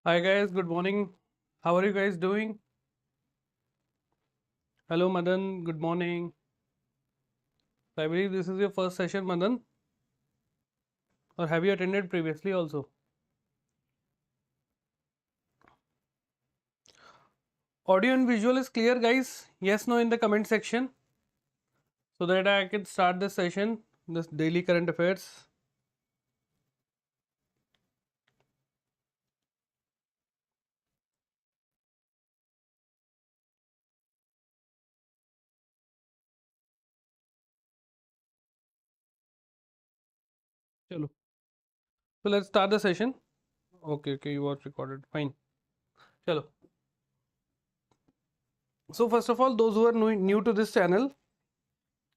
Hi guys, good morning. How are you guys doing? Hello Madan, good morning. I believe this is your first session, Madan, or have you attended previously also? Audio and visual is clear, guys? Yes, no in the comment section so that I can start this session, this daily current affairs. Chalo. So let's start the session. Okay, you are recorded. Fine. Chalo. So first of all, those who are new to this channel,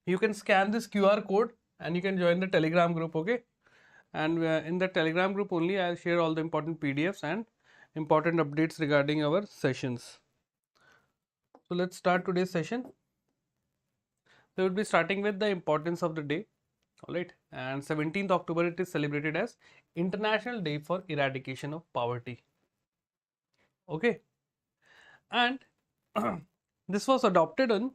you can scan this QR code and you can join the Telegram group, okay? And in the Telegram group only I'll share all the important PDFs and important updates regarding our sessions. So let's start today's session. So we'll be starting with the importance of the day. Alright, and 17th October it is celebrated as International Day for Eradication of Poverty. Okay, and this was adopted on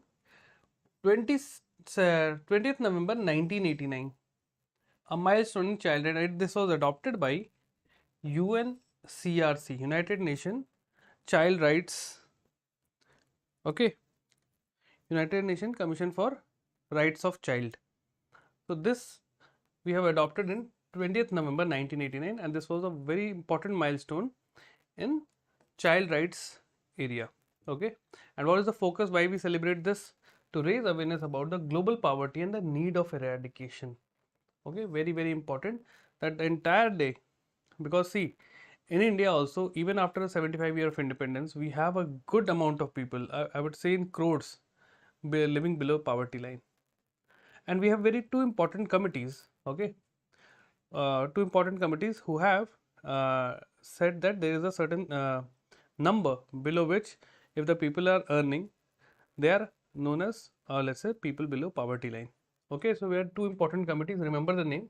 20th November 1989, a milestone in childhood, and this was adopted by UNCRC, United Nations Child Rights, okay, United Nations Commission for Rights of Child. So this we have adopted in 20th November 1989, and this was a very important milestone in child rights area. Okay, and what is the focus? Why we celebrate this? To raise awareness about the global poverty and the need of eradication. Okay, very important that the entire day, because see, in India also, even after a 75 year of independence, we have a good amount of people, I would say in crores, living below poverty line, and we have very two important committees. Okay, two important committees who have said that there is a certain number below which, if the people are earning, they are known as let's say people below poverty line. Okay, so we have two important committees. Remember the name: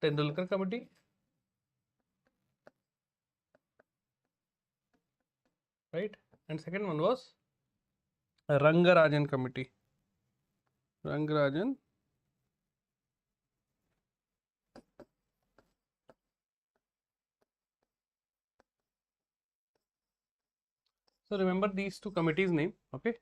Tendulkar Committee, right? And second one was Rangarajan Committee. Rangarajan. So remember these two committees' name, okay?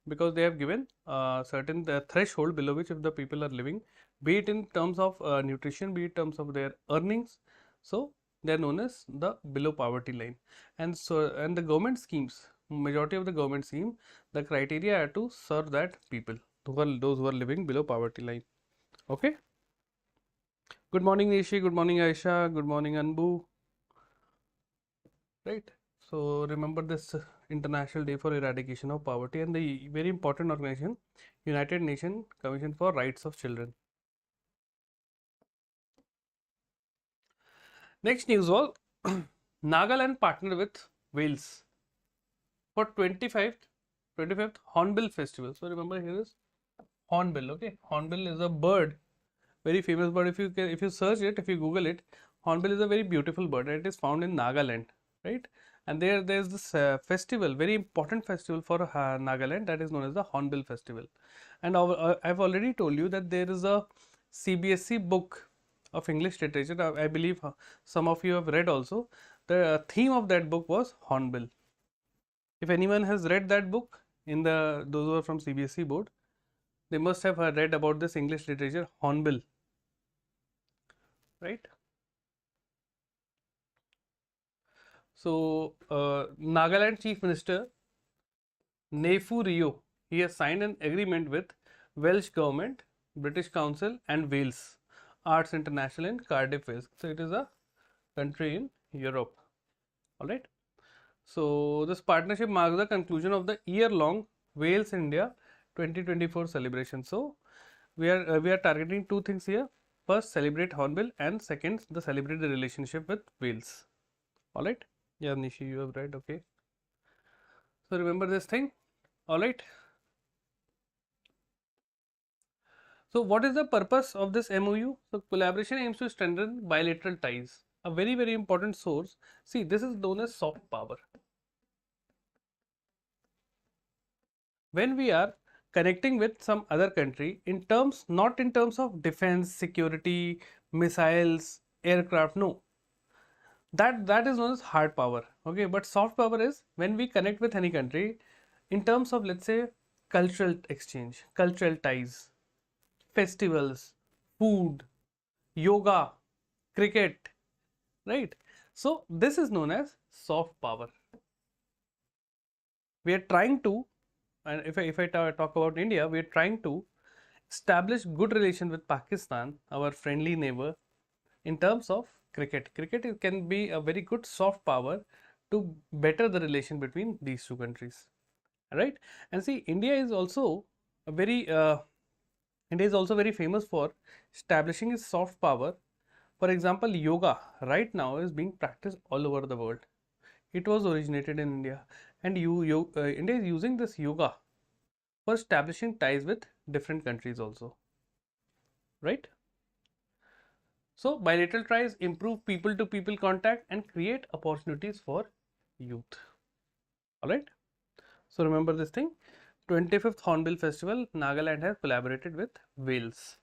Because they have given certain threshold below which if the people are living, be it in terms of nutrition, be it in terms of their earnings, so they are known as the below poverty line. And so, and the government schemes, majority of the government scheme, the criteria are to serve that people, those who are living below poverty line. Okay. Good morning, Nishi. Good morning, Aisha. Good morning, Anbu. Right. So remember this International Day for Eradication of Poverty and the very important organization, United Nations Commission for Rights of Children. Next news was Nagaland partnered with Wales for 25th Hornbill Festival. So remember here is Hornbill. Okay, Hornbill is a bird, very famous bird. If you search it, if you Google it, Hornbill is a very beautiful bird. It is found in Nagaland, right? And there's this festival, very important festival for Nagaland, that is known as the Hornbill Festival. And I've already told you that there is a CBSE book of English literature. I believe some of you have read also. The theme of that book was Hornbill. If anyone has read that book, in the those who are from CBSE board, they must have read about this English literature Hornbill, right? So Nagaland Chief Minister Nefu Rio, he has signed an agreement with Welsh government, British Council and Wales Arts International in Cardiff, Wales. So it is a country in Europe. Alright. So this partnership marks the conclusion of the year-long Wales India 2024 celebration. So we are targeting two things here. First, celebrate Hornbill, and second, the celebrate the relationship with Wales. Alright. Yeah, Nishi, you have read. Okay. So remember this thing. Alright. So what is the purpose of this MOU? So collaboration aims to strengthen bilateral ties a very important source. See, this is known as soft power. When we are connecting with some other country in terms, not in terms of defense, security, missiles, aircraft, no, that is known as hard power. Okay, but soft power is when we connect with any country in terms of, let's say, cultural exchange, cultural ties, festivals, food, yoga, cricket, right? So this is known as soft power. We are trying to, and if I talk about India, we are trying to establish good relation with Pakistan, our friendly neighbor, in terms of cricket. Can be a very good soft power to better the relation between these two countries, right? And see, a very India is also very famous for establishing its soft power. For example, yoga right now is being practiced all over the world. It was originated in India, and India is using this yoga for establishing ties with different countries also, right? So bilateral ties improve people to people contact and create opportunities for youth. All right. So remember this thing. 25th Hornbill Festival, Nagaland has collaborated with Wales.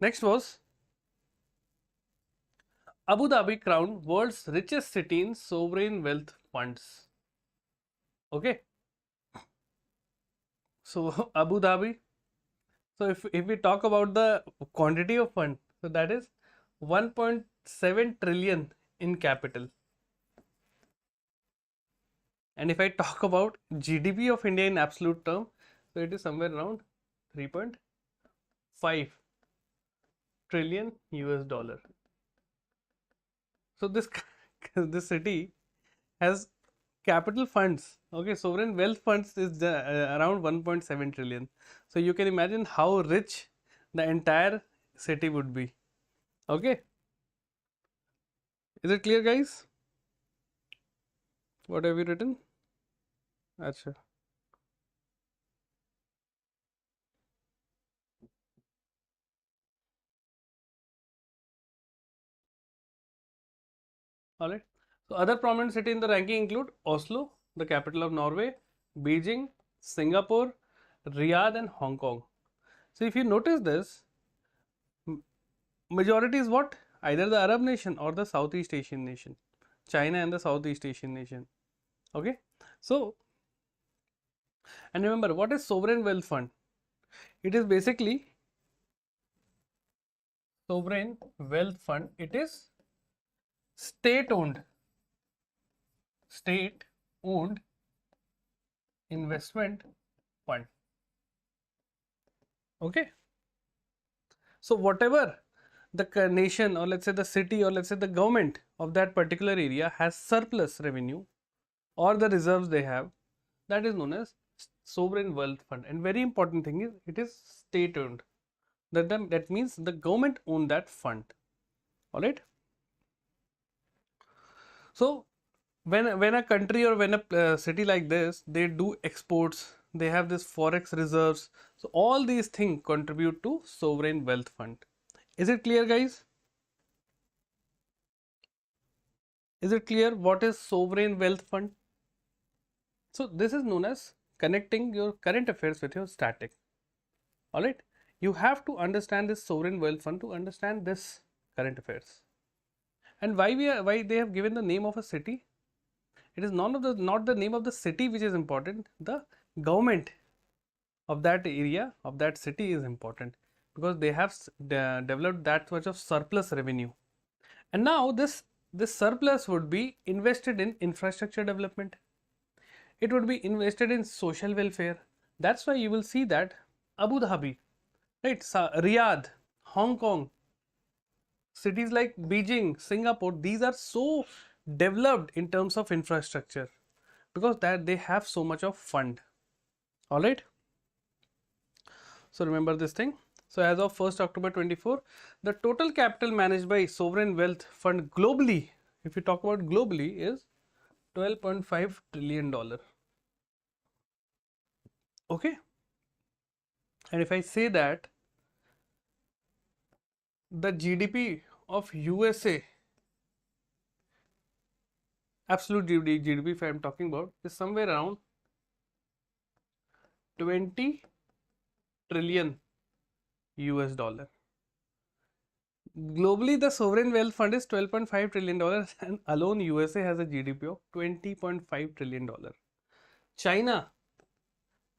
Next was Abu Dhabi crowned world's richest city in sovereign wealth funds. Okay. So Abu Dhabi. So if we talk about the quantity of fund, so that is 1.7 trillion in capital. And if I talk about GDP of India in absolute term, so it is somewhere around 3.5 trillion US dollar. So this this city has capital funds, okay, sovereign wealth funds is around 1.7 trillion. So you can imagine how rich the entire city would be. Okay, is it clear, guys? What have you written? Acha. All right. So other prominent city in the ranking include Oslo, the capital of Norway, Beijing, Singapore, Riyadh, and Hong Kong. So if you notice this, majority is what? Either the Arab nation or the Southeast Asian nation, China and the Southeast Asian nation. Okay. So, and remember, what is sovereign wealth fund? It is basically sovereign wealth fund. It is state owned investment fund. Okay. So whatever the nation, or let's say the city, or let's say the government of that particular area has surplus revenue or the reserves they have, that is known as sovereign wealth fund. And very important thing is it is state owned. That means the government own that fund. All right. So when a country or when a city like this, they do exports, they have this forex reserves, so all these things contribute to sovereign wealth fund. Is it clear, guys? Is it clear what is sovereign wealth fund? So this is known as connecting your current affairs with your static. All right, you have to understand this sovereign wealth fund to understand this current affairs. And why they have given the name of a city? It is not the name of the city which is important. The government of that area, of that city is important, because they have developed that much of surplus revenue. And now this surplus would be invested in infrastructure development. It would be invested in social welfare. That's why you will see that Abu Dhabi, right, Riyadh, Hong Kong, cities like Beijing, Singapore, these are so developed in terms of infrastructure because that they have so much of fund. All right. So remember this thing. So as of 1st October 24, the total capital managed by sovereign wealth fund globally, if you talk about globally, is $12.5 trillion. Okay. And if I say that the GDP of USA, absolute GDP if I am talking about, is somewhere around 20 trillion US dollar. Globally, the sovereign wealth fund is $12.5 trillion and alone USA has a GDP of $20.5 trillion. China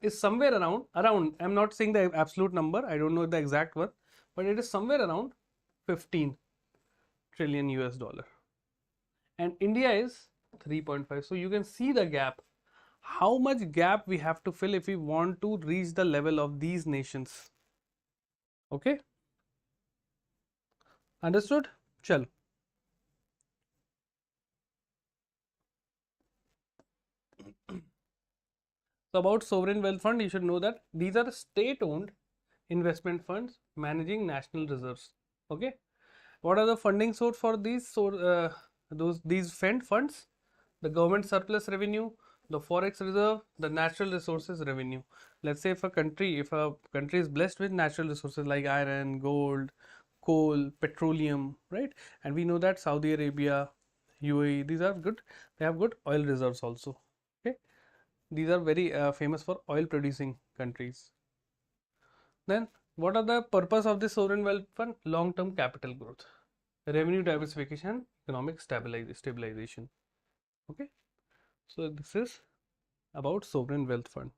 is somewhere around, I'm not saying the absolute number, I don't know the exact one, but it is somewhere around 15 trillion US dollar. And India is 3.5. So you can see the gap. How much gap we have to fill if we want to reach the level of these nations. Okay? Understood? Chalo. So about sovereign wealth fund, you should know that these are state-owned investment funds managing national reserves. Okay? What are the funding source for these? So these funds, the government surplus revenue, the forex reserve, the natural resources revenue. Let's say if a country is blessed with natural resources like iron, gold, coal, petroleum, right? And we know that Saudi Arabia, UAE, these are good. They have good oil reserves also. Okay, these are very famous for oil producing countries. Then what are the purpose of this sovereign wealth fund? Long term capital growth, revenue diversification, economic stabilization. Okay, so this is about sovereign wealth fund.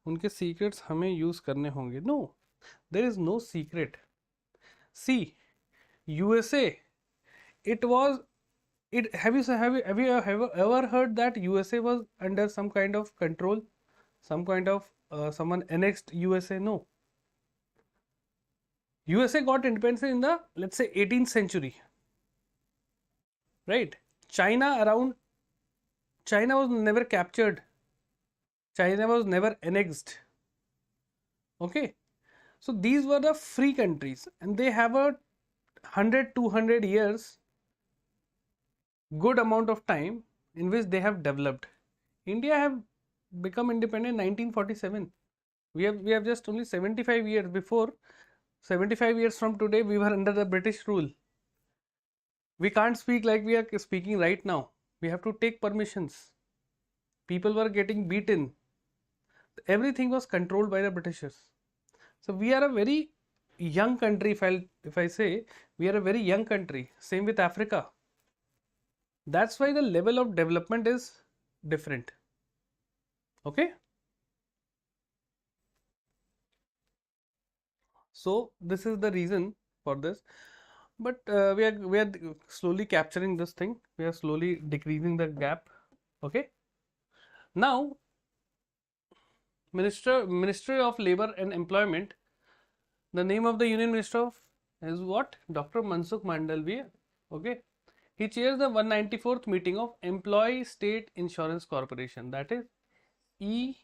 उनके secrets हमें use करने होंगे? No, there is no secret. See, USA, it was it. Have you ever heard that USA was under some kind of control, some kind of someone annexed USA? No. USA got independence in the, let's say, 18th century, right? China was never captured. China was never annexed. Okay, so these were the free countries and they have a 100-200 years good amount of time in which they have developed. India have become independent in 1947. We have just only 75 years before. 75 years from today we were under the British rule. We can't speak like we are speaking right now. We have to take permissions. People were getting beaten. Everything was controlled by the Britishers. So we are a very young country. If I say we are a very young country. Same with Africa. That's why the level of development is different. Okay. So this is the reason for this. But we are slowly capturing this thing. We are slowly decreasing the gap. Okay. Now, Ministry of Labor and Employment. The name of the Union Minister of is what? Dr. Mansukh Mandalviya. Okay. He chairs the 194th meeting of Employee State Insurance Corporation, that is ESIC.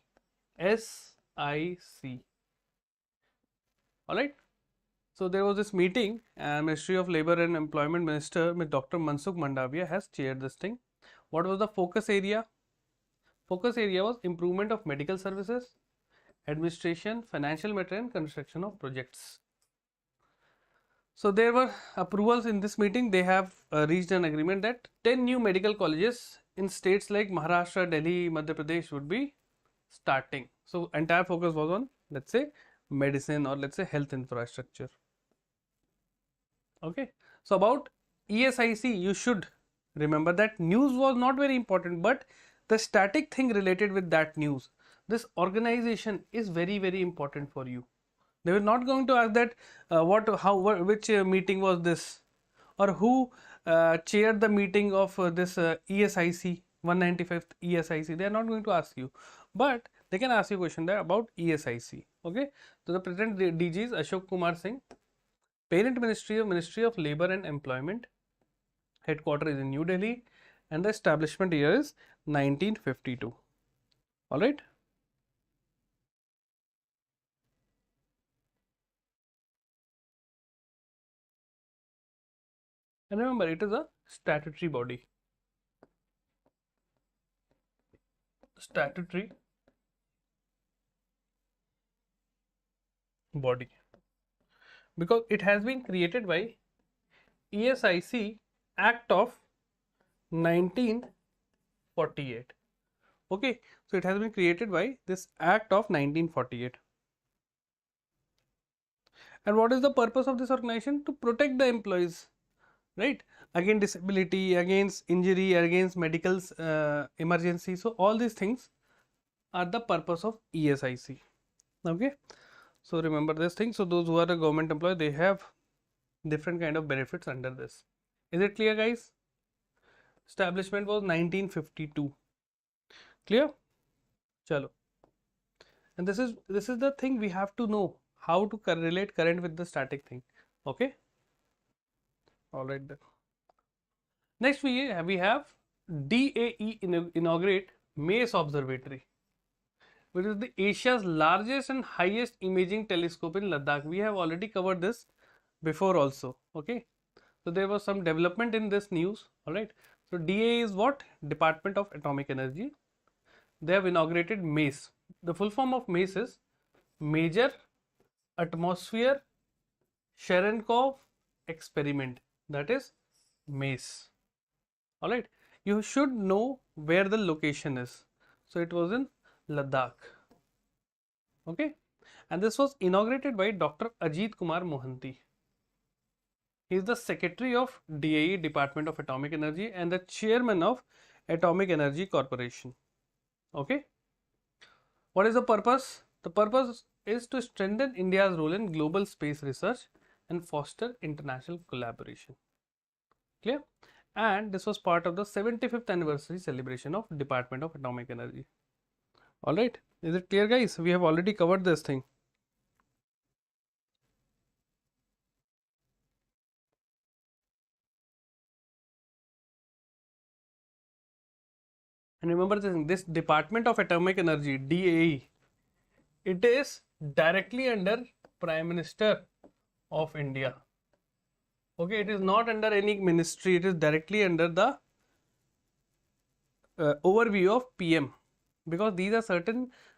Alright. So there was this meeting and Ministry of Labor and Employment Minister Dr. Mansukh Mandavia has chaired this thing. What was the focus area? Focus area was improvement of medical services, administration, financial matter and construction of projects. So there were approvals in this meeting. They have reached an agreement that 10 new medical colleges in states like Maharashtra, Delhi, Madhya Pradesh would be starting. So entire focus was on, let's say, medicine or let's say health infrastructure. Okay. So about ESIC, you should remember that news was not very important, but the static thing related with that news, this organization is very, very important for you. They were not going to ask that which meeting was this, or who chaired the meeting of this ESIC, 195th ESIC. They are not going to ask you, but they can ask you a question there about ESIC. Okay, so the present DG is Ashok Kumar Singh. Parent Ministry of Labor and Employment. Headquarters is in New Delhi, and the establishment year is 1952. All right. And remember, it is a statutory body. Statutory body. Because it has been created by ESIC Act of 1948. Okay, so it has been created by this Act of 1948. And what is the purpose of this organization? To protect the employees, right? Against disability, against injury, against medical emergency. So all these things are the purpose of ESIC. Okay, so remember this thing. So those who are a government employee, they have different kind of benefits under this. Is it clear, guys? Establishment was 1952. Clear? Chalo. And this is the thing we have to know, how to relate current with the static thing. Okay. All right then. Next we have DAE inaugurate Mace Observatory, which is the Asia's largest and highest imaging telescope in Ladakh. We have already covered this before also. Okay. So there was some development in this news. All right. So DAE is what? Department of Atomic Energy. They have inaugurated MACE. The full form of MACE is Major Atmosphere Cherenkov Experiment. That is MACE. Alright. You should know where the location is. So it was in Ladakh. Okay. And this was inaugurated by Dr. Ajit Kumar Mohanty. He is the Secretary of DAE, Department of Atomic Energy, and the Chairman of Atomic Energy Corporation. Okay. What is the purpose? The purpose is to strengthen India's role in global space research and foster international collaboration. Clear? And this was part of the 75th anniversary celebration of Department of Atomic Energy. Alright, is it clear, guys? We have already covered this thing. And remember this Department of Atomic Energy, DAE, it is directly under Prime Minister of India. Okay, it is not under any ministry, it is directly under the overview of PM, because these are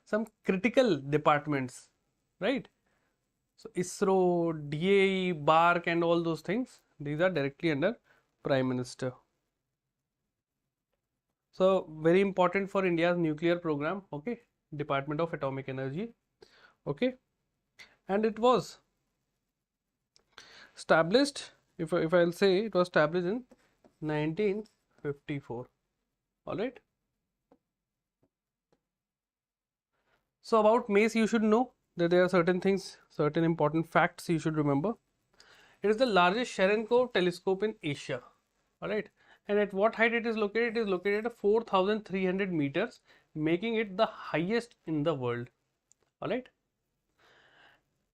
some critical departments, right? So ISRO, DAE, BARC and all those things, these are directly under Prime Minister. So very important for India's nuclear program. Okay, Department of Atomic Energy. Okay, and it was established, if I'll say, it was established in 1954. All right. So about MACE, you should know that there are certain things, certain important facts you should remember. It is the largest Cherenkov telescope in Asia. All right. And at what height it is located? It is located at 4,300 meters, making it the highest in the world. All right.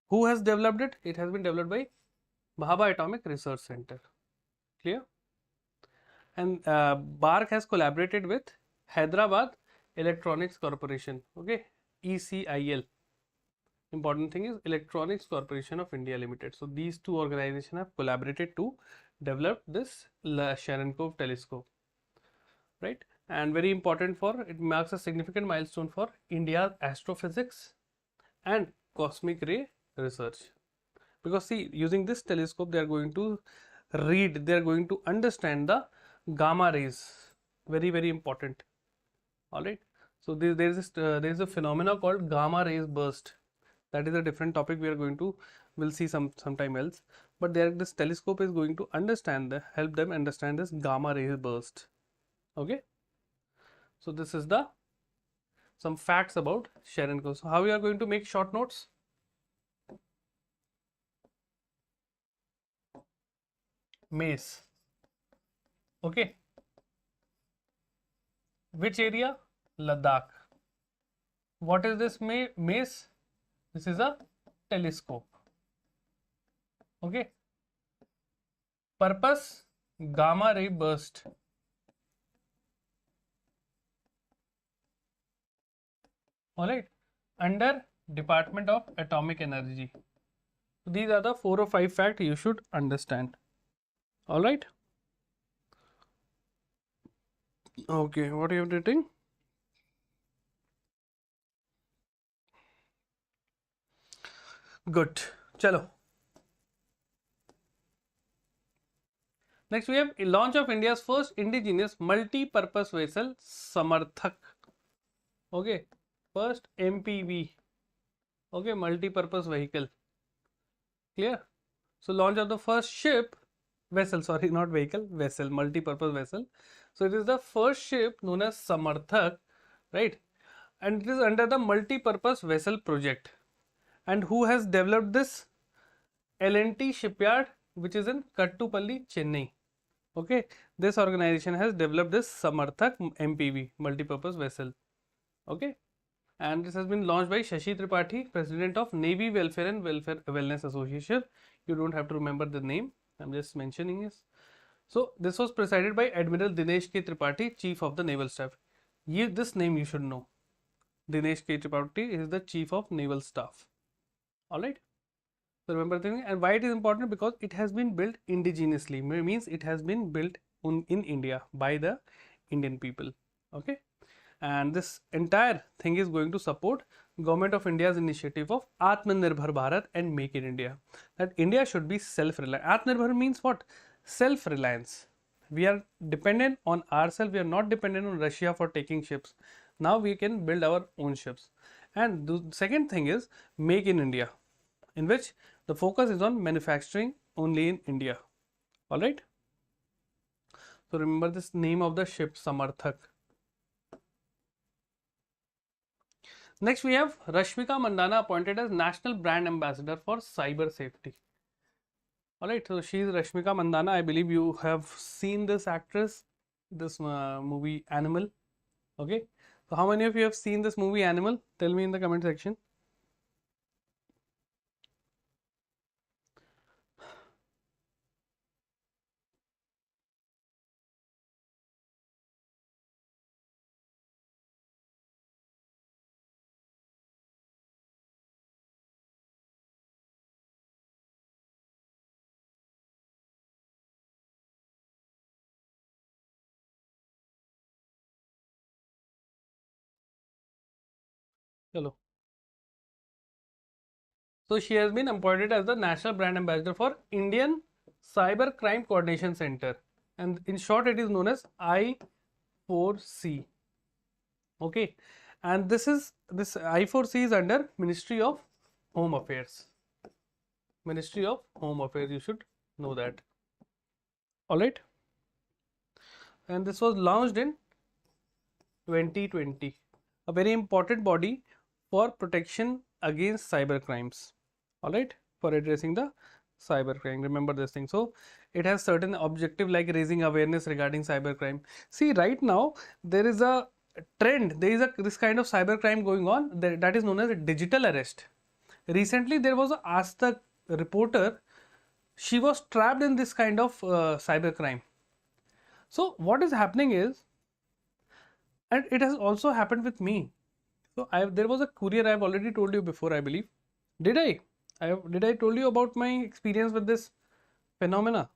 Who has developed it? It has been developed by Bhabha Atomic Research Center. Clear? And BARC has collaborated with Hyderabad Electronics Corporation. Okay, ECIL. Important thing is Electronics Corporation of India Limited. So these two organizations have collaborated to develop this Cherenkov telescope, right? And very important for, it marks a significant milestone for India's astrophysics and cosmic ray research. Because see, using this telescope, they are going to read, they are going to understand the gamma rays. Very important. All right. So there is a phenomena called gamma rays burst. That is a different topic we are going to, we'll see sometime else. But this telescope is going to help them understand this gamma ray burst. Okay. So this is some facts about Cherenkov. So how we are going to make short notes? MACE. Okay. Which area? Ladakh. What is this MACE? This is a telescope. Okay. Purpose? Gamma ray burst. Alright. Under Department of Atomic Energy. So these are the 4 or 5 facts you should understand. Alright. Okay, what are you writing? Good. Chalo. Next we have a launch of India's first indigenous multi-purpose vessel, Samarthak. Okay, first MPV. Okay, multi-purpose vehicle. Clear? So launch of the first ship, vessel, sorry, not vehicle, vessel, multi-purpose vessel. So it is the first ship known as Samarthak, right? And it is under the multi-purpose vessel project. And who has developed this? L&T shipyard, which is in Kattupalli, Chennai. Okay, this organization has developed this Samarthak MPV, multi-purpose vessel. Okay, and this has been launched by Shashi Tripathi, President of Navy Welfare and Wellness Association. You don't have to remember the name, I'm just mentioning this. So this was presided by Admiral Dinesh K. Tripathi, Chief of the Naval Staff. This name you should know. Dinesh K. Tripathi is the Chief of Naval Staff. Alright. So remember the thing. And why it is important? Because it has been built indigenously. Means it has been built in India by the Indian people. Okay. And this entire thing is going to support Government of India's initiative of Atmanirbhar Bharat and Make in India. That India should be self-reliant. Atmanirbhar means what? Self-reliance. We are dependent on ourselves. We are not dependent on Russia for taking ships. Now we can build our own ships. And the second thing is Make in India, in which the focus is on manufacturing only in India. Alright. So remember this name of the ship, Samarthak. Next we have Rashmika Mandana appointed as National Brand Ambassador for Cyber Safety. Alright, so she is Rashmika Mandana. I believe you have seen this actress, this movie Animal. Okay, so how many of you have seen this movie Animal? Tell me in the comment section. Hello. So she has been appointed as the National Brand Ambassador for Indian Cyber Crime Coordination Center, and in short it is known as I4C. Okay, and this I4C is under Ministry of Home Affairs. Ministry of Home Affairs, you should know that. Alright, and this was launched in 2020, a very important body for protection against cyber crimes. Alright, for addressing the cyber crime. Remember this thing. So it has certain objective like raising awareness regarding cyber crime. See, right now there is a trend, there is this kind of cyber crime going on that is known as a digital arrest. Recently there was a Ask the reporter, she was trapped in this kind of cyber crime. So what is happening is, and it has also happened with me. So there was a courier, I have already told you before, I believe. Did I told you about my experience with this phenomena?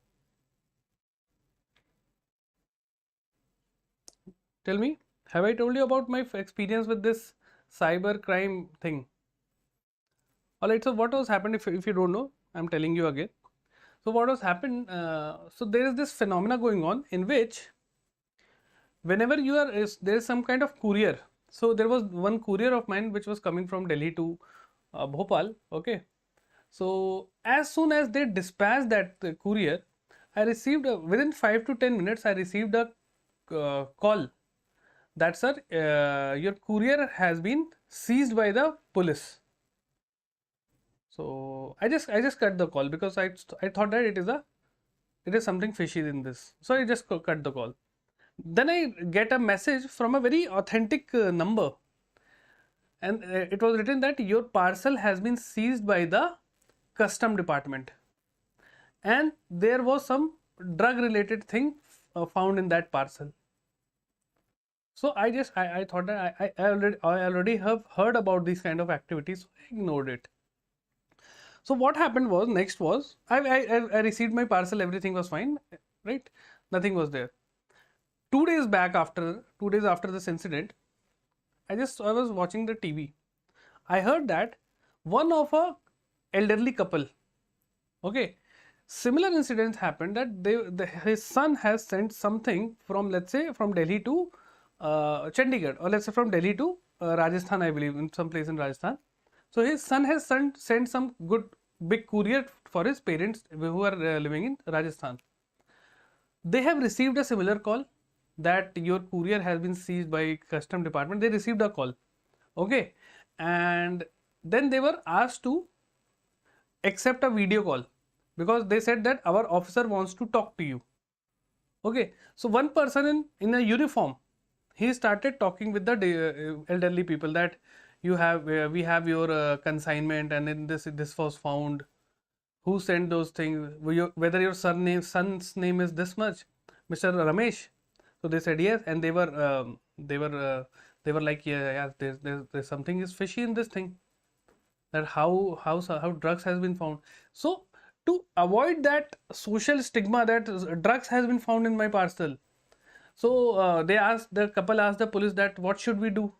Tell me, have I told you about my experience with this cyber crime thing? Alright, so what was happened, if you don't know, I'm telling you again. So what was happened, so there is this phenomena going on in which whenever there is some kind of courier. So there was one courier of mine which was coming from Delhi to Bhopal. Okay, so as soon as they dispatched that courier, I received within 5 to 10 minutes I received a call that, sir, your courier has been seized by the police. So I just cut the call because I thought that it is something fishy in this. So I just cut the call. Then I get a message from a very authentic number, and it was written that your parcel has been seized by the custom department, and there was some drug related thing found in that parcel. So I thought that I already have heard about these kind of activities, so I ignored it. So what happened was, next was I received my parcel, everything was fine, right? Nothing was there. 2 days after this incident, I was watching the TV. I heard that one of a elderly couple, okay, Similar incidents happened that his son has sent something from, let's say, from Delhi to Chandigarh, or let's say from Delhi to Rajasthan, I believe, in some place in Rajasthan. So his son has sent some good big courier for his parents who are living in Rajasthan. They have received a similar call that your courier has been seized by custom department. They received a call, okay, and then they were asked to accept a video call because they said that our officer wants to talk to you. Okay, so one person in a uniform, he started talking with the elderly people that you have we have your consignment, and in this was found. Who sent those things? Whether your son's name is this much, Mr. Ramesh. So they said yes, and they were like, yeah, there's something is fishy in this thing. That how drugs has been found. So to avoid that social stigma that drugs has been found in my parcel, so the couple asked the police that what should we do.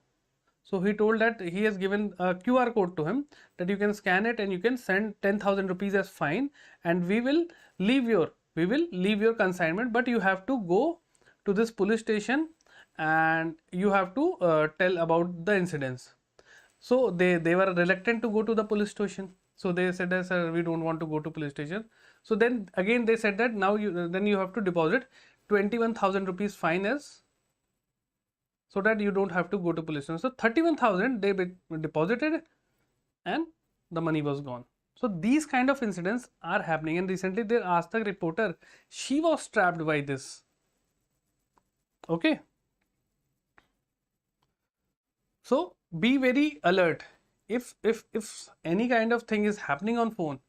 So he told that he has given a QR code to him that you can scan it and you can send 10,000 rupees as fine, and we will leave your consignment, but you have to go to this police station and you have to tell about the incidents. So they were reluctant to go to the police station. So they said that, sir, we don't want to go to police station. So then again they said that now you have to deposit 21,000 rupees fine as, so that you don't have to go to police station. So 31,000 they deposited and the money was gone. So these kind of incidents are happening, and recently they asked the reporter, she was trapped by this. Okay. So be very alert. If any kind of thing is happening on phone,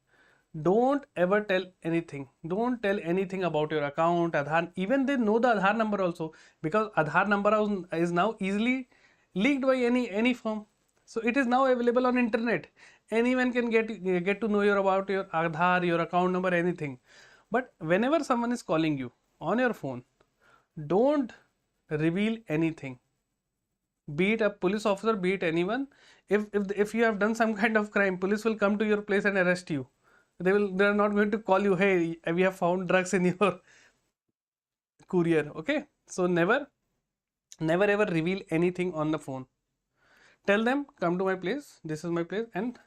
don't ever tell anything. Don't tell anything about your account, Aadhaar. Even they know the Aadhaar number also, because Aadhaar number is now easily leaked by any firm. So it is now available on internet. Anyone can get to know about your Aadhaar, your account number, anything. But whenever someone is calling you on your phone, don't reveal anything. Be it a police officer, be it anyone. If you have done some kind of crime, police will come to your place and arrest you. They are not going to call you, hey, we have found drugs in your courier. Okay, so never ever reveal anything on the phone. Tell them, come to my place, this is my place, and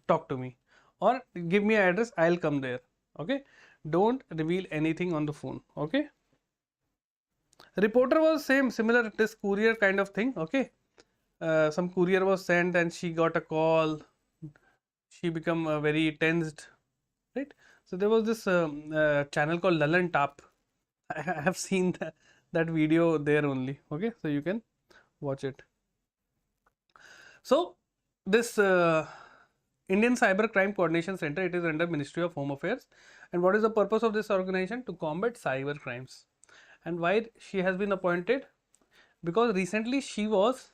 talk to me, or give me an address, I'll come there. Okay, don't reveal anything on the phone. Okay. Reporter was similar, this courier kind of thing. Okay, some courier was sent and she got a call. She become very tensed, right? So there was this channel called Lalan Tap. I have seen that video there only. Okay, so you can watch it. So this Indian Cyber Crime Coordination Center, it is under Ministry of Home Affairs. And what is the purpose of this organization? To combat cyber crimes. And why she has been appointed? Because recently she was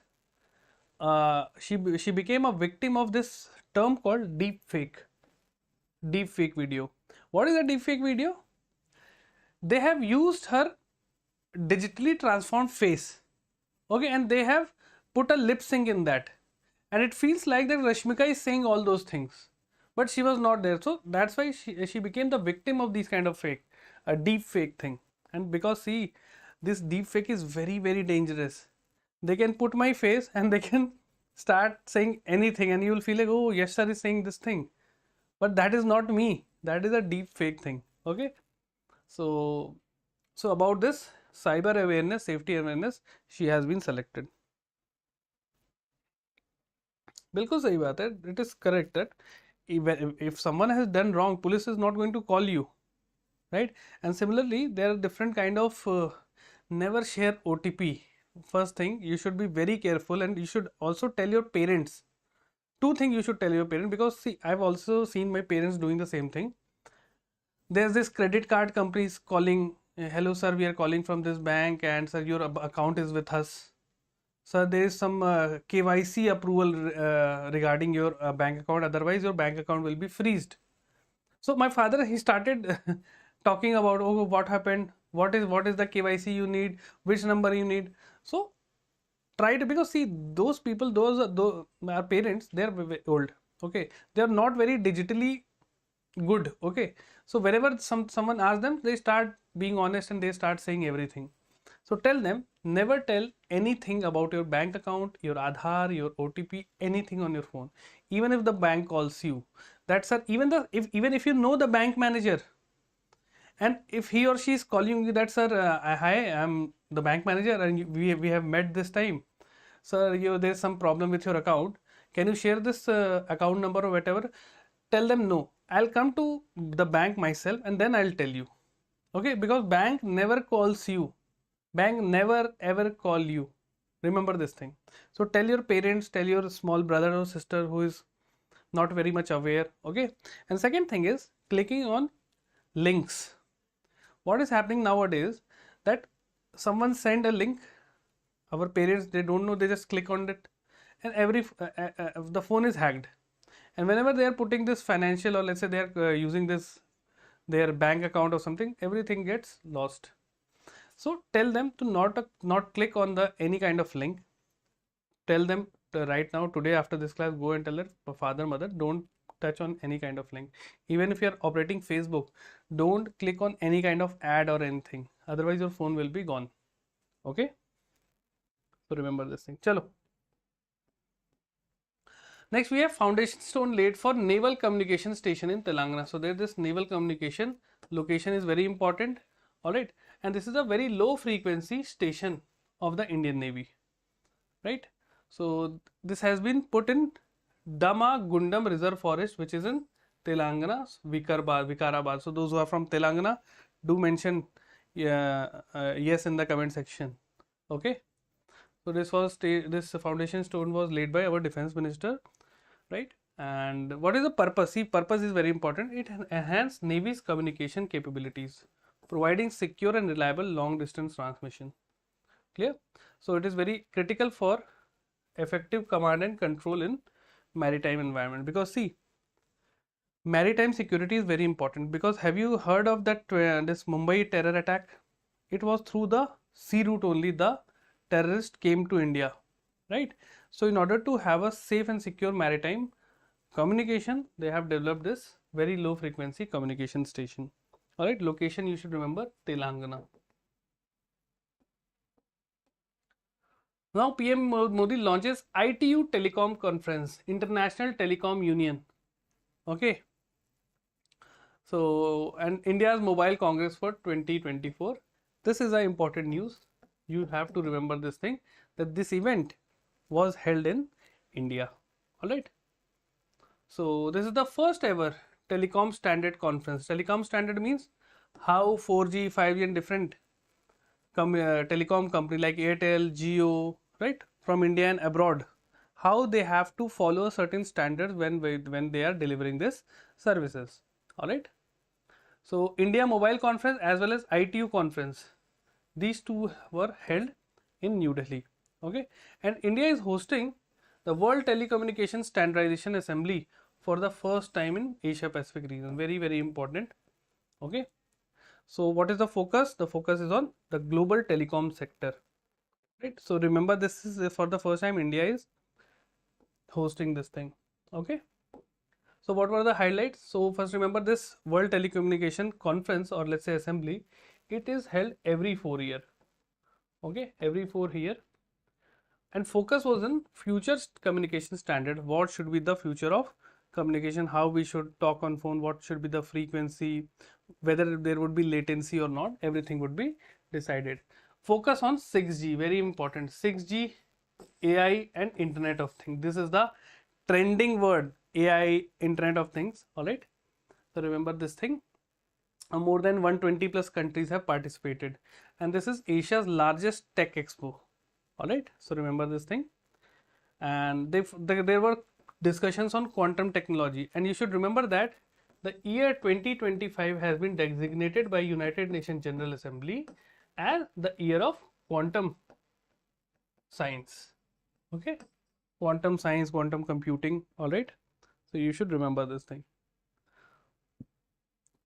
she became a victim of this term called deepfake video. What is a deepfake video? They have used her digitally transformed face, okay, and they have put a lip sync in that, and it feels like that Rashmika is saying all those things, but she was not there. So that's why she became the victim of these kind of a deep fake thing. And because see, this deep fake is very dangerous. They can put my face and they can start saying anything, and you will feel like, oh, Yash sir is saying this thing, but that is not me. That is a deep fake thing. Okay, so about this cyber awareness, safety awareness, she has been selected. बिल्कुल सही बात है. It is correct that if someone has done wrong, police is not going to call you, right? And similarly, there are different kind of never share OTP. First thing, you should be very careful, and you should also tell your parents. Two things you should tell your parents, because see, I've also seen my parents doing the same thing. There's this credit card companies calling, hello sir, we are calling from this bank, and sir, your account is with us. Sir, there is some KYC approval regarding your bank account, otherwise your bank account will be freezed. So my father, he started talking about, oh, what happened, what is the KYC you need, which number you need. So try to, because see, those people, those our parents, they are old. Okay, they are not very digitally good. Okay, so whenever someone asks them, they start being honest and they start saying everything. So tell them, never tell anything about your bank account, your Aadhaar, your OTP, anything on your phone, even if the bank calls you. That's a, even the even if you know the bank manager, and if he or she is calling you that, sir, hi, I'm the bank manager and we have met this time, sir, there's some problem with your account, can you share this account number or whatever, tell them, no, I'll come to the bank myself and then I'll tell you. Okay, because bank never calls you, bank never ever call you, remember this thing. So tell your parents, tell your small brother or sister who is not very much aware. Okay, and second thing is clicking on links. What is happening nowadays, that someone send a link, our parents, they don't know, they just click on it, and the phone is hacked, and whenever they are putting this financial, or let's say they are using this their bank account or something, everything gets lost. So tell them to not click on the any kind of link. Tell them right now, today after this class, go and tell their father, mother, don't touch on any kind of link. Even if you are operating Facebook, don't click on any kind of ad or anything, otherwise your phone will be gone. Okay, so remember this thing. Chalo. Next we have foundation stone laid for Naval Communication Station in Telangana. So there, this naval communication location is very important. All right, and this is a very low frequency station of the Indian Navy, right? So this has been put in Dama Gundam Reserve Forest, which is in Telangana, Vikarabad. So those who are from Telangana, do mention yes in the comment section. Okay, so this foundation stone was laid by our defense minister, right? And what is the purpose? See, purpose is very important. It enhances Navy's communication capabilities, providing secure and reliable long distance transmission. Clear? So it is very critical for effective command and control in maritime environment, because see, maritime security is very important. Because have you heard of that this Mumbai terror attack? It was through the sea route only the terrorist came to India, right? So in order to have a safe and secure maritime communication, they have developed this very low frequency communication station. All right, location you should remember, Telangana. Now PM Modi launches ITU Telecom Conference, International Telecom Union. Okay. So, and India's Mobile Congress for 2024. This is an important news. You have to remember this thing, that this event was held in India. All right. So this is the first ever telecom standard conference. Telecom standard means how 4G, 5G and different telecom company like Airtel, Jio, right, from India and abroad, how they have to follow certain standards when they are delivering this services. All right. So India Mobile Conference as well as ITU Conference, these two were held in New Delhi. Okay, and India is hosting the World Telecommunication Standardization Assembly for the first time in Asia Pacific region. Very, very important. Okay, so what is the focus? The focus is on the global telecom sector, right? So remember, this is for the first time India is hosting this thing. Okay, so what were the highlights? So first, remember this World Telecommunication Conference, or let's say assembly, it is held every 4 years. Okay, every 4 years, and focus was on future communication standard. What should be the future of communication, how we should talk on phone, what should be the frequency, whether there would be latency or not, everything would be decided. Focus on 6G, very important, 6G, AI and Internet of Things. This is the trending word, AI, Internet of Things. All right, so remember this thing. More than 120 plus countries have participated, and this is Asia's largest tech expo. All right, so remember this thing. And there were discussions on quantum technology, and you should remember that the year 2025 has been designated by United Nations General Assembly as the year of quantum science. Okay, quantum science, quantum computing. All right, so you should remember this thing.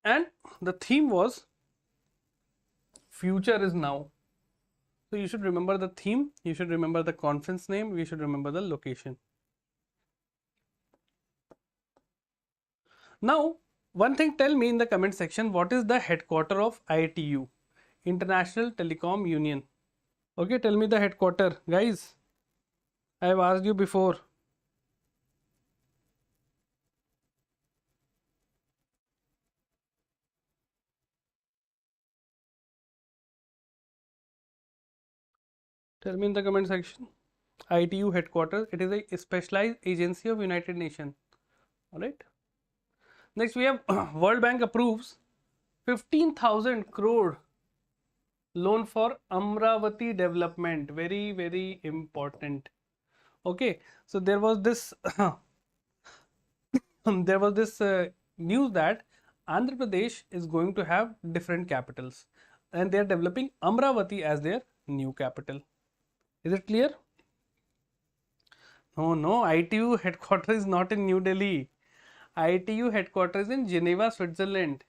And the theme was future is now. So you should remember the theme, you should remember the conference name, you should remember the location. Now One thing, tell me in the comment section, what is the headquarter of ITU, International Telecom Union? Okay, tell me the headquarter, guys. I have asked you before. Tell me in the comment section. ITU headquarters. It is a specialized agency of United Nations. All right. Next, we have World Bank approves 15,000 crore loan for Amravati development. Very, very important. Okay. So there was this news that Andhra Pradesh is going to have different capitals, and they are developing Amravati as their new capital. Is it clear? No. ITU headquarters is not in New Delhi. ITU headquarters in Geneva, Switzerland.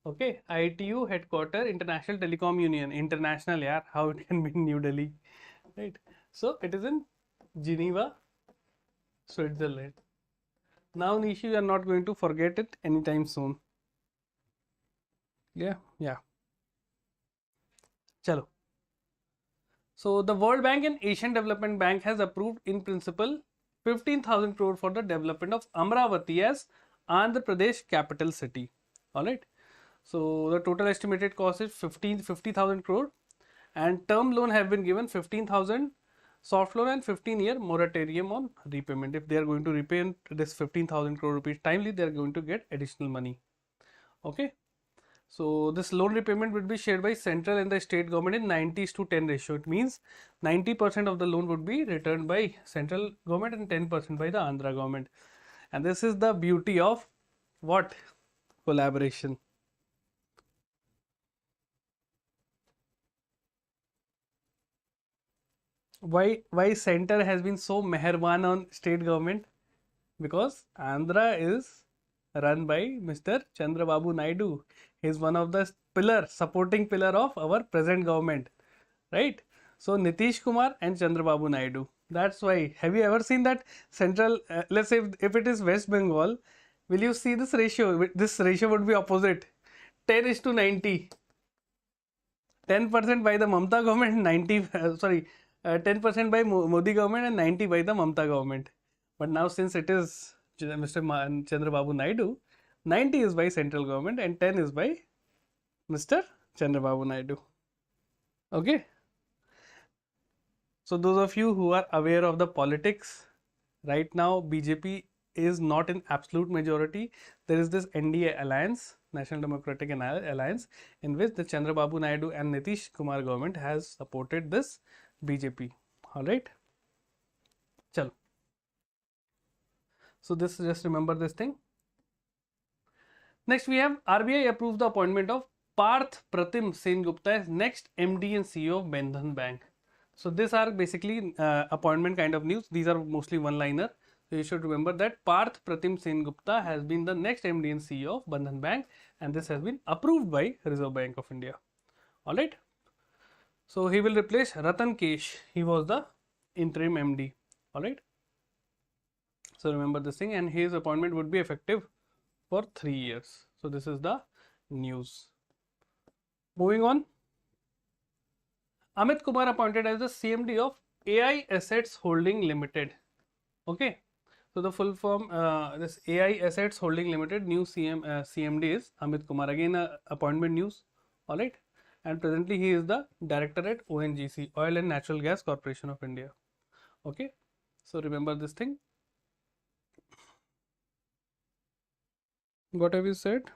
Okay, ITU headquarters, International Telecom Union. International, yeah. How it can be in New Delhi, right? So it is in Geneva, Switzerland. Now, Nishi, you are not going to forget it anytime soon. Yeah. Chalo. So the World Bank and Asian Development Bank has approved in principle 15,000 crore for the development of Amravati as Andhra Pradesh capital city. All right. So the total estimated cost is 50,000 crore, and term loan have been given 15,000, soft loan and 15-year moratorium on repayment. If they are going to repay this 15,000 crore rupees timely, they are going to get additional money. Okay. So this loan repayment would be shared by central and the state government in 90:10 ratio. It means 90% of the loan would be returned by central government and 10% by the Andhra government. And this is the beauty of what? Collaboration. Why center has been so meherban on state government? Because Andhra is run by Mr. Chandrababu Naidu. He is one of the supporting pillar of our present government, right? So Nitish Kumar and Chandrababu Naidu. That's why. Have you ever seen that central? Let's say if it is West Bengal, will you see this ratio? This ratio would be opposite, 10:90. 10% by the Mamta government, 10% by Modi government and 90 by the Mamta government. But now since it is Mr. Chandrababu Naidu, 90 is by central government and 10 is by Mr. Chandrababu Naidu. Okay. So those of you who are aware of the politics, right now BJP is not in absolute majority. There is this NDA alliance, National Democratic Alliance, in which the Chandrababu Naidu and Nitish Kumar government has supported this BJP. All right. Chalo. So this, just remember this thing. Next we have RBI approves the appointment of Parth Pratim Sengupta as next MD and CEO of Bandhan Bank. So these are basically appointment kind of news. These are mostly one-liner. So you should remember that Parth Pratim Sengupta has been the next MD and CEO of Bandhan Bank, and this has been approved by Reserve Bank of India. All right. So he will replace Ratan Kesh. He was the interim MD. All right. So remember this thing, and his appointment would be effective for 3 years. So this is the news. Moving on. Amit Kumar appointed as the CMD of AI Assets Holding Limited. Okay. So the full form, this AI Assets Holding Limited, new CMD is Amit Kumar. Again, appointment news. All right. And presently he is the director at ONGC, Oil and Natural Gas Corporation of India. Okay. So remember this thing. What have you said?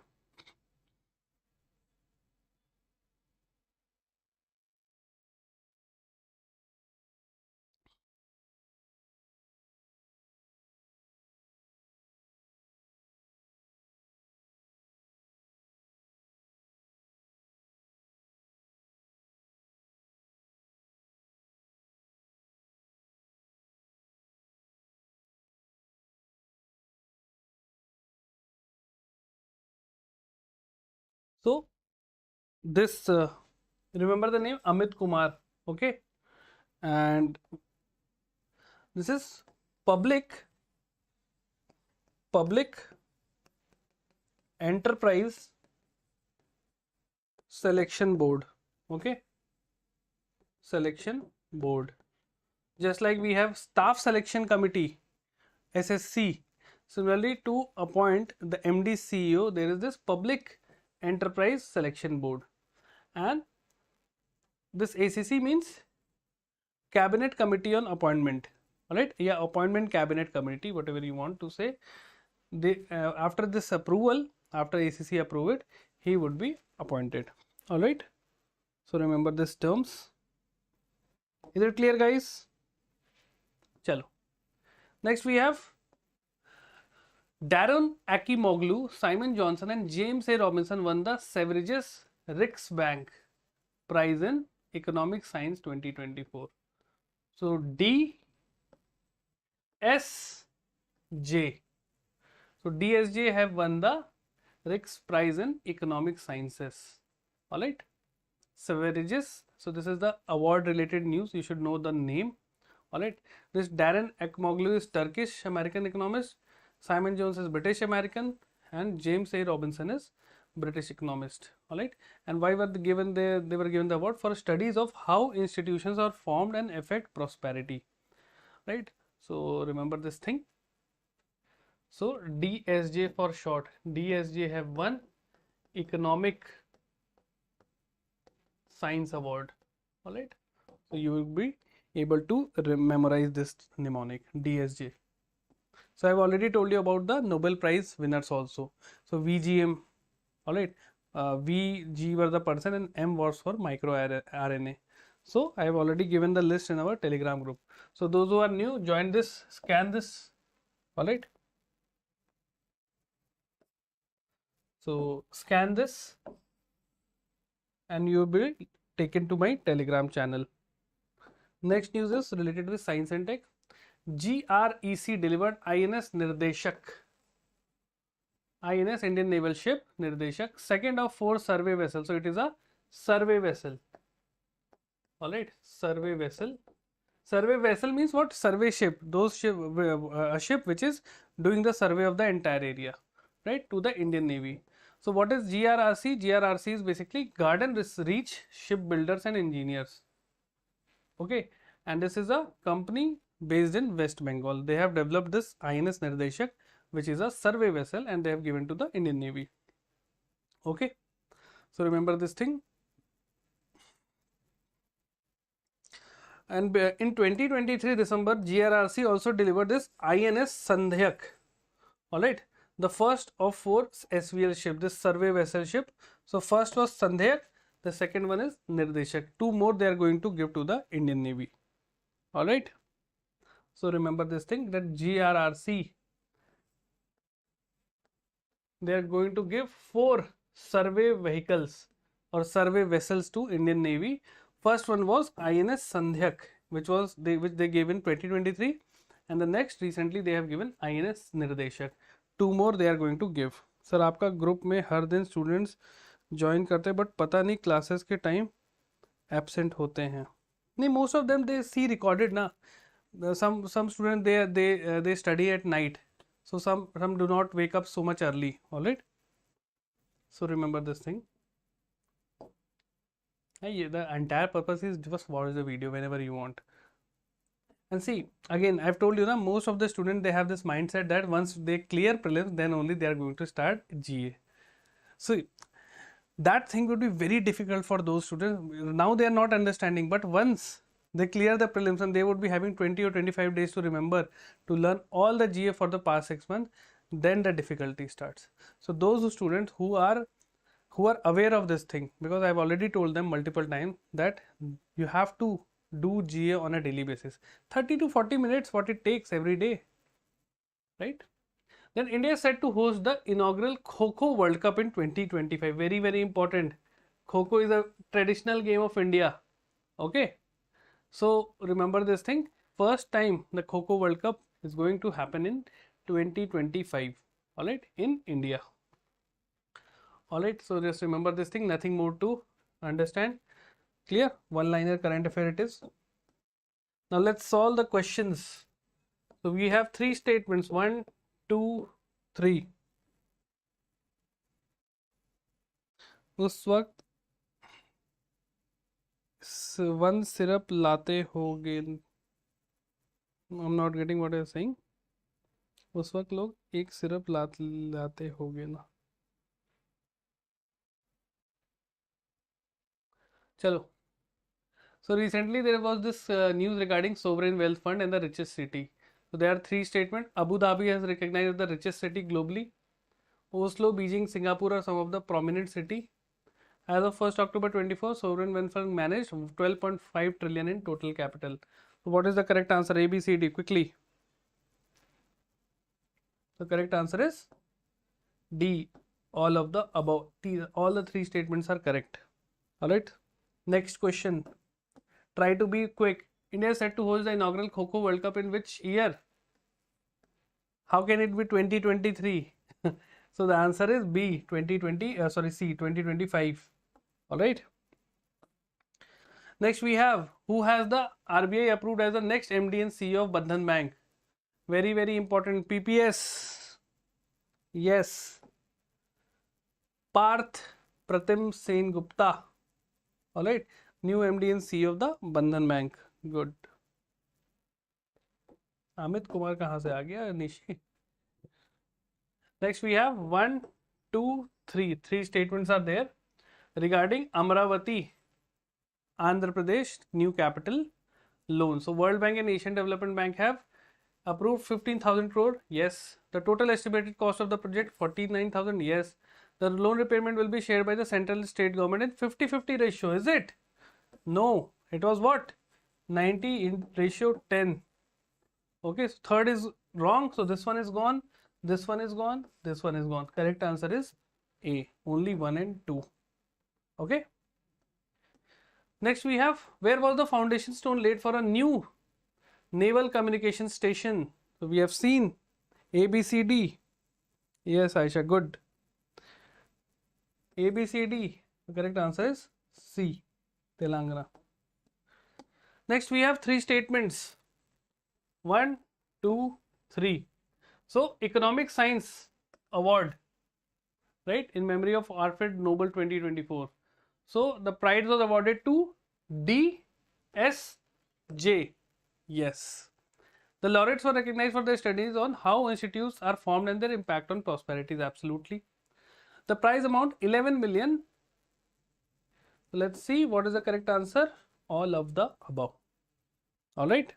So this, remember the name Amit Kumar. Okay. And this is public enterprise selection board. Okay, selection board. Just like we have staff selection committee, SSC. Similarly, to appoint the MD CEO, there is this public enterprise selection board, and this ACC means cabinet committee on appointment. All right, yeah, appointment cabinet committee, whatever you want to say. They after this approval, after ACC approve it, he would be appointed. All right, so remember these terms. Is it clear, guys? Chalo. Next we have Darren Akimoglu, Simon Johnson and James A. Robinson won the Severages Riksbank Prize in Economic Science 2024. So DSJ. So DSJ have won the Riks Prize in Economic Sciences. Alright. Severages. So this is the award related news. You should know the name. Alright. This Darren Akimoglu is Turkish American economist. Simon Jones is British American, and James A. Robinson is British economist. Alright. And why were they given they were given the award? For studies of how institutions are formed and affect prosperity. Right. So remember this thing. So DSJ for short. DSJ have won Economic Science Award. Alright. So you will be able to memorize this mnemonic, DSJ. So I have already told you about the Nobel Prize winners also. So VGM, alright, VG were the person and M was for micro RNA. So I have already given the list in our Telegram group. So those who are new, join this, scan this, alright. So scan this and you will be taken to my Telegram channel. Next news is related with science and tech. GREC delivered INS Nirdeshak. INS Indian Naval Ship Nirdeshak, second of 4 survey vessels. So it is a survey vessel. Alright, survey vessel. Survey vessel means what? Survey ship. Those ship, a ship which is doing the survey of the entire area, right, to the Indian Navy. So what is GRRC? GRRC is basically Garden Reach Shipbuilders and Engineers. Okay, and this is a company based in West Bengal. They have developed this INS Nirdeshak, which is a survey vessel, and they have given to the Indian Navy. Okay, so remember this thing. And in 2023 December, GRRC also delivered this INS Sandhyak. Alright, the first of 4 SVL ship, this survey vessel ship. So first was Sandhyak, the second one is Nirdeshak. 2 more they are going to give to the Indian Navy. Alright. So remember this thing, that GRRC, they are going to give 4 survey vehicles or survey vessels to Indian Navy. First one was INS Sandhyak, which they gave in 2023, and the next recently they have given INS Nirdeshak. 2 more they are going to give. Sir, आपका group में हर दिन students join करते हैं, but पता नहीं classes के time absent होते हैं. नहीं, most of them they see recorded ना. Some students they study at night, so some do not wake up so much early. All right, so remember this thing. The entire purpose is just watch the video whenever you want. And see, again I've told you that most of the students they have this mindset that once they clear prelims, then only they are going to start GA. So that thing would be very difficult for those students. Now they are not understanding, but once they clear the prelims and they would be having 20 or 25 days to remember, to learn all the GA for the past 6 months, then the difficulty starts. So those students who are aware of this thing, because I have already told them multiple times that you have to do GA on a daily basis, 30 to 40 minutes what it takes every day, right? Then India is set to host the inaugural Kho-Kho World Cup in 2025. Very, very important. Kho-Kho is a traditional game of India. Okay. So remember this thing. First time the Kho-Kho World Cup is going to happen in 2025. Alright, in India. Alright, so just remember this thing. Nothing more to understand. Clear? One-liner current affair it is. Now let's solve the questions. So we have 3 statements. 1, 2, 3. उस वक्त one syrup लाते होगे, I am not getting what I saying. उस वक्त लोग एक syrup लाते होगे ना। चलो, so recently there was this news regarding sovereign wealth fund and the richest city. So there are three statements. Abu Dhabi has recognized the richest city globally. Oslo, Beijing, Singapore are some of the prominent city. As of 1st October 24, sovereign wealth fund managed 12.5 trillion in total capital. So what is the correct answer? A, B, C, D. Quickly. The correct answer is D. All of the above. All the three statements are correct. Alright. Next question. Try to be quick. India is set to host the inaugural Kho-Kho World Cup in which year? How can it be 2023? So the answer is B, 2020. C, 2025. All right. Next we have, who has the RBI approved as the next MD and CEO of Bandhan Bank? Very, very important. PPS. Yes. Parth Pratim Sen Gupta. All right. New MD and CEO of the Bandhan Bank. Good. Amit Kumar कहाँ से आ गया Nishi? Next we have 1, 2, 3. Three statements are there regarding Amravati, Andhra Pradesh new capital loan. So World Bank and Asian Development Bank have approved 15,000 crore. Yes. The total estimated cost of the project 49,000. Yes. The loan repayment will be shared by the central and state government in 50-50 ratio. Is it? No. It was what? 90 in ratio 10. Okay. So third is wrong. So this one is gone. This one is gone. This one is gone. Correct answer is A. Only 1 and 2. Okay. Next we have, where was the foundation stone laid for a new naval communication station? So we have seen A, B, C, D. Yes, Aisha, good. A, B, C, D. The correct answer is C, Telangana. Next we have three statements. 1, 2, 3. So economic science award, right, in memory of Alfred Nobel 2024. So the prize was awarded to DSJ. Yes. The laureates were recognized for their studies on how institutes are formed and their impact on prosperity. Absolutely. The prize amount 11 million. Let's see what is the correct answer. All of the above. All right.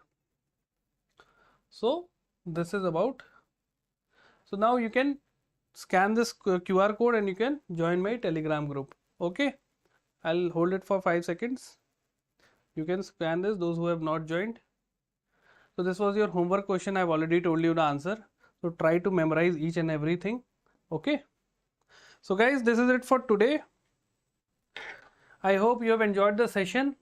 So this is about. So now you can scan this QR code and you can join my Telegram group. Okay. I'll hold it for 5 seconds. You can scan this, those who have not joined. So this was your homework question. I've already told you the answer. So try to memorize each and everything. Okay. So guys, this is it for today. I hope you have enjoyed the session.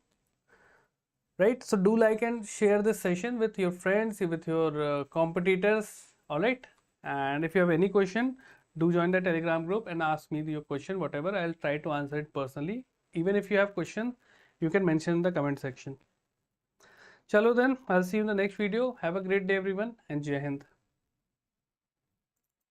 Right. So do like and share this session with your friends, with your competitors. Alright. And if you have any question, do join the Telegram group and ask me your question, whatever. I'll try to answer it personally. Even if you have question, you can mention in the comment section. Chalo then, I'll see you in the next video. Have a great day everyone and Jai Hind.